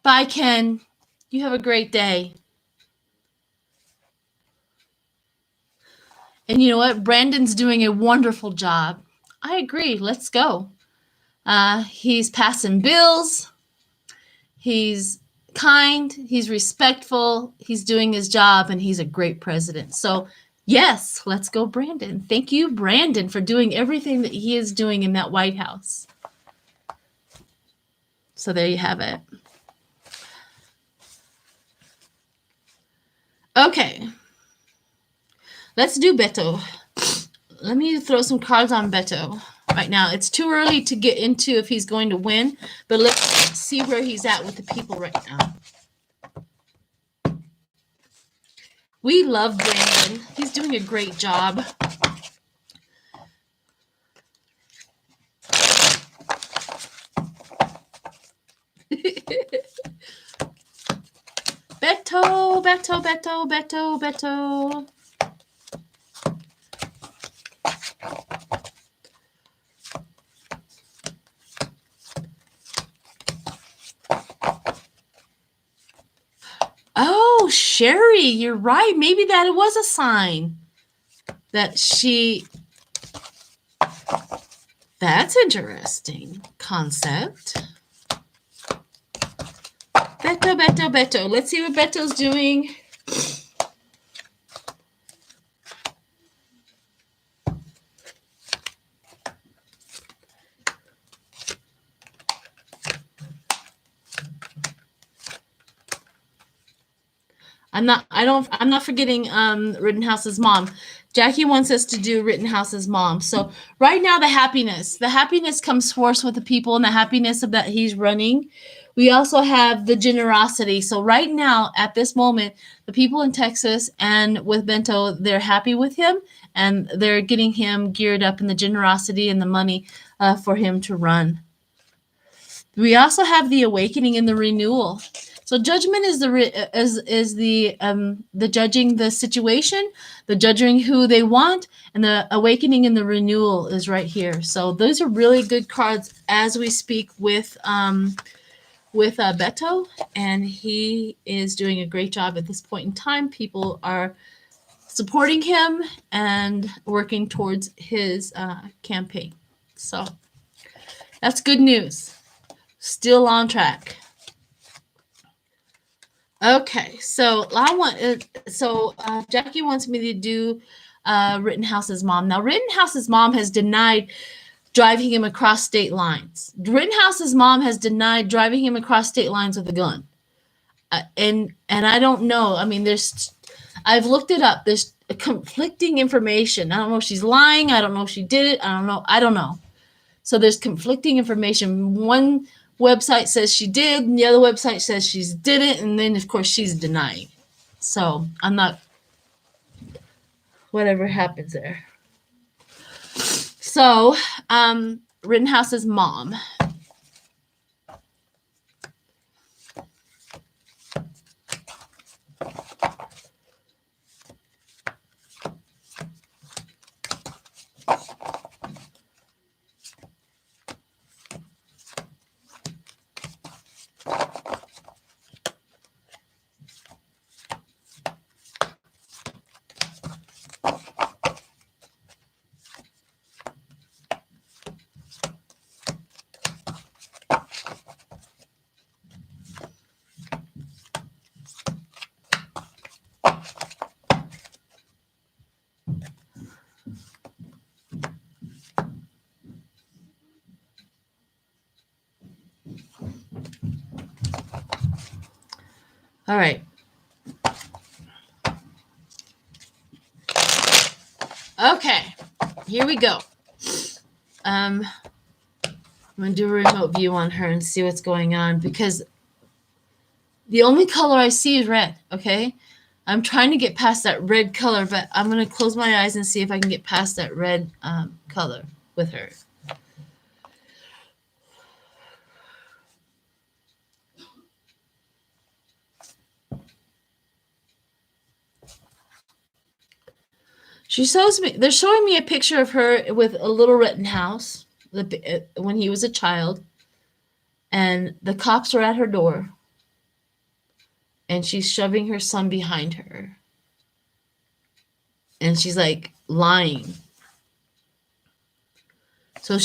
Bye, Ken. You have a great day. And you know what? Brandon's doing a wonderful job. I agree. Let's go. He's passing bills. He's kind. He's respectful. He's doing his job, and he's a great president. So, yes, let's go, Brandon. Thank you, Brandon, for doing everything that he is doing in that White House. So there you have it. Okay. Let's do Beto. Let me throw some cards on Beto right now. It's too early to get into if he's going to win, but let's see where he's at with the people right now. We love Brandon. He's doing a great job. Beto, Beto, Beto, Beto, Beto. Oh, Sherry, you're right. Maybe that it was a sign that she... That's interesting concept. Beto, Beto, Beto. Let's see what Beto's doing. I'm not forgetting Rittenhouse's mom. Jackie wants us to do Rittenhouse's mom. So right now, the happiness comes forth with the people, and the happiness of that he's running. We also have the generosity. So right now, at this moment, the people in Texas and with Bento, they're happy with him, and they're getting him geared up in the generosity and the money for him to run. We also have the awakening and the renewal. So judgment is the judging the situation, the judging who they want, and the awakening and the renewal is right here. So those are really good cards as we speak with Beto, and he is doing a great job at this point in time. People are supporting him and working towards his campaign. So that's good news. Still on track. Okay, so Jackie wants me to do Rittenhouse's mom. Now, Rittenhouse's mom has denied driving him across state lines. Rittenhouse's mom has denied driving him across state lines with a gun. And I don't know. I mean, I've looked it up. There's conflicting information. I don't know if she's lying. I don't know if she did it. I don't know. So there's conflicting information. One website says she did, and the other website says she didn't, and then, of course, she's denying. So I'm not... Whatever happens there. So, Rittenhouse's mom. All right. Okay, here we go. I'm going to do a remote view on her and see what's going on, because the only color I see is red, okay? I'm trying to get past that red color, but I'm going to close my eyes and see if I can get past that red color with her. She shows me, they're showing me a picture of her with a Little Rittenhouse when he was a child, and the cops are at her door, and she's shoving her son behind her, and she's like lying. So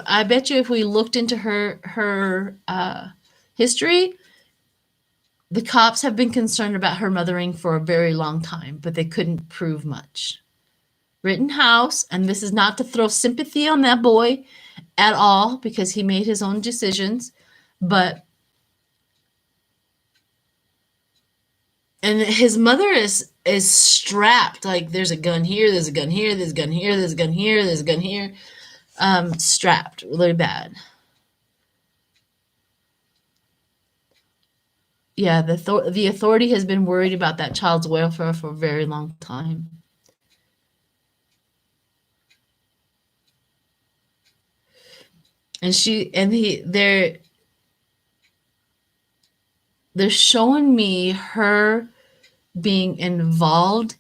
I bet you if we looked into her history, the cops have been concerned about her mothering for a very long time, but they couldn't prove much. Rittenhouse, and this is not to throw sympathy on that boy at all, because he made his own decisions, and his mother is strapped, like there's a gun here, there's a gun here, there's a gun here, there's a gun here, there's a gun here, strapped really bad. Yeah, the authority has been worried about that child's welfare for a very long time. And they're showing me her being involved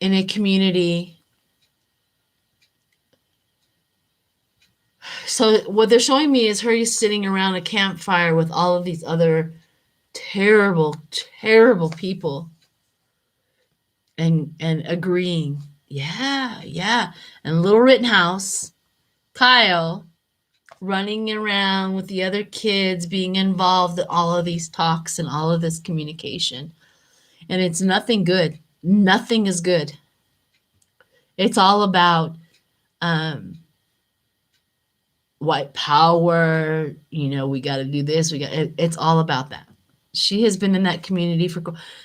in a community. So what they're showing me is her sitting around a campfire with all of these other terrible, terrible people and agreeing. Yeah. And Little Rittenhouse, Kyle, running around with the other kids, being involved in all of these talks and all of this communication. And it's nothing good. Nothing is good. It's all about white power. We got to do this. It's all about that. She has been in that community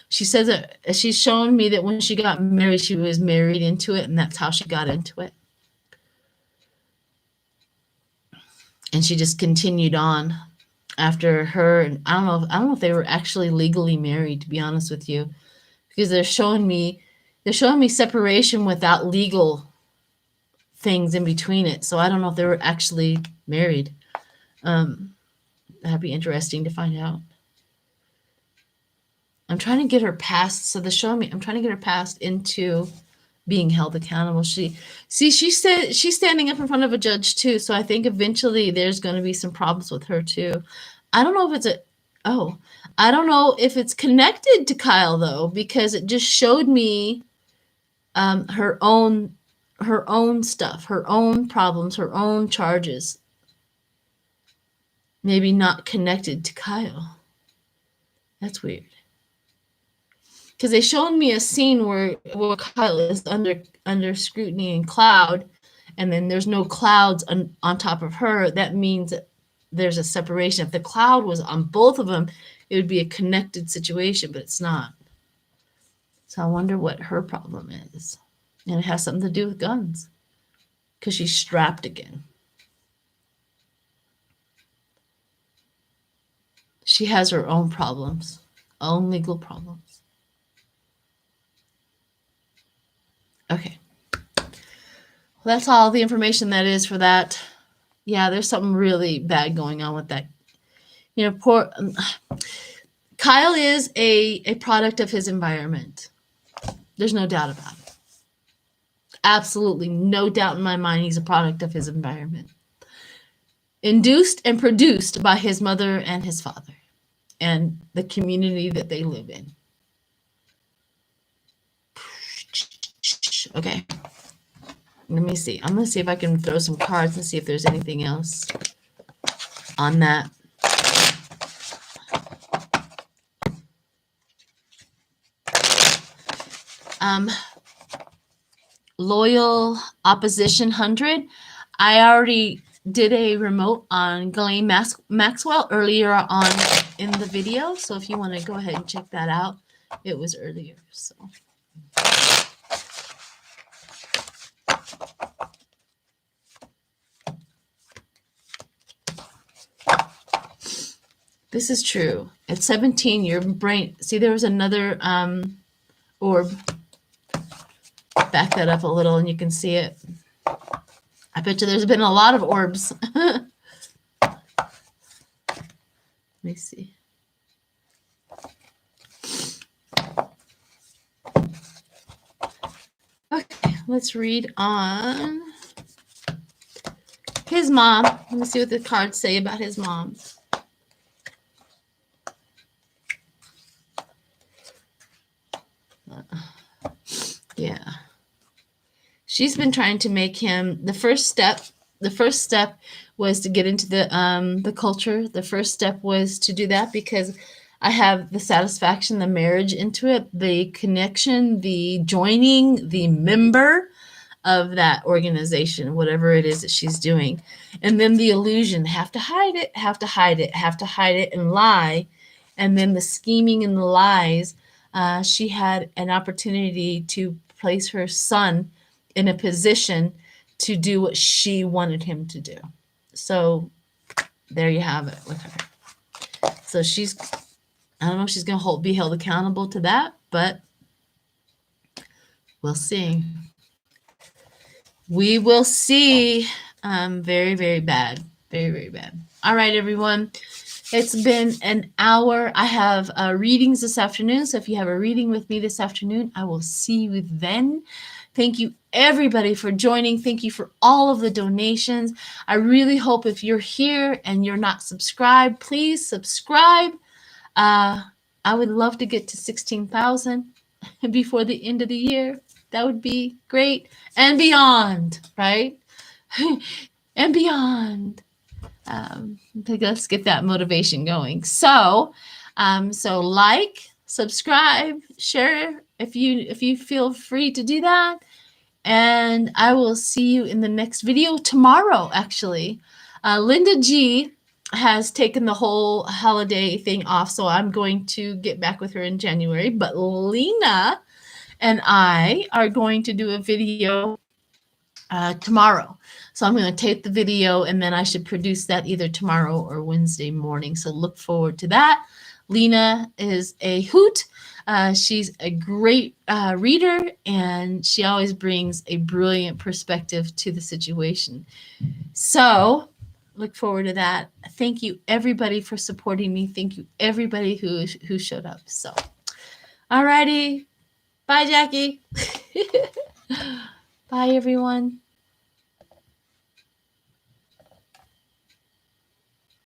she says that she's shown me that when she got married, she was married into it, and that's how she got into it. And she just continued on after her. And I don't know if they were actually legally married, to be honest with you, because they're showing me separation without legal things in between it. So I don't know if they were actually married. That'd be interesting to find out. I'm trying to get her past. So they're showing me, I'm trying to get her past into being held accountable. She's standing up in front of a judge too. So I think eventually there's going to be some problems with her too. I don't know if it's connected to Kyle though, because it just showed me her own stuff, her own problems, her own charges. Maybe not connected to Kyle. That's weird. Because they showed me a scene where Kyle is under scrutiny and cloud, and then there's no clouds on top of her. That means that there's a separation. If the cloud was on both of them, it would be a connected situation, but it's not. So I wonder what her problem is. And it has something to do with guns, because she's strapped again. She has her own problems, own legal problems. Okay. Well, that's all the information that is for that. Yeah, there's something really bad going on with that. Poor Kyle is a product of his environment. There's no doubt about it. Absolutely no doubt in my mind he's a product of his environment. Induced and produced by his mother and his father and the community that they live in. Okay. Let me see. I'm going to see if I can throw some cards and see if there's anything else on that. Loyal Opposition 100. I already did a remote on Ghislaine Maxwell earlier on in the video. So if you want to go ahead and check that out, it was earlier. So. This is true. At 17, your brain, see, there was another orb. Back that up a little and you can see it. I bet you there's been a lot of orbs. Let me see. Okay, let's read on his mom. Let me see what the cards say about his mom. Yeah. She's been trying to make him the first step was to get into the culture. The first step was to do that because I have the satisfaction, the marriage into it, the connection, the joining, the member of that organization, whatever it is that she's doing. And then the illusion, have to hide it, have to hide it, have to hide it and lie. And then the scheming and the lies. She had an opportunity to place her son in a position to do what she wanted him to do. So there you have it with her. So she's, I don't know if she's going to be held accountable to that, but we'll see. We will see. Very, very bad. Very, very bad. All right, everyone. It's been an hour. I have readings this afternoon. So if you have a reading with me this afternoon, I will see you then. Thank you, everybody, for joining. Thank you for all of the donations. I really hope if you're here and you're not subscribed, please subscribe. I would love to get to 16,000 before the end of the year. That would be great. And beyond, right? And beyond. Let's get that motivation going. So like, subscribe, share if you feel free to do that. And I will see you in the next video tomorrow, actually. Linda G has taken the whole holiday thing off, so I'm going to get back with her in January. But Lena and I are going to do a video tomorrow. So I'm going to tape the video and then I should produce that either tomorrow or Wednesday morning. So look forward to that. Lena is a hoot. She's a great reader and she always brings a brilliant perspective to the situation. So look forward to that. Thank you, everybody, for supporting me. Thank you, everybody who showed up. So, all righty. Bye, Jackie. Bye, everyone.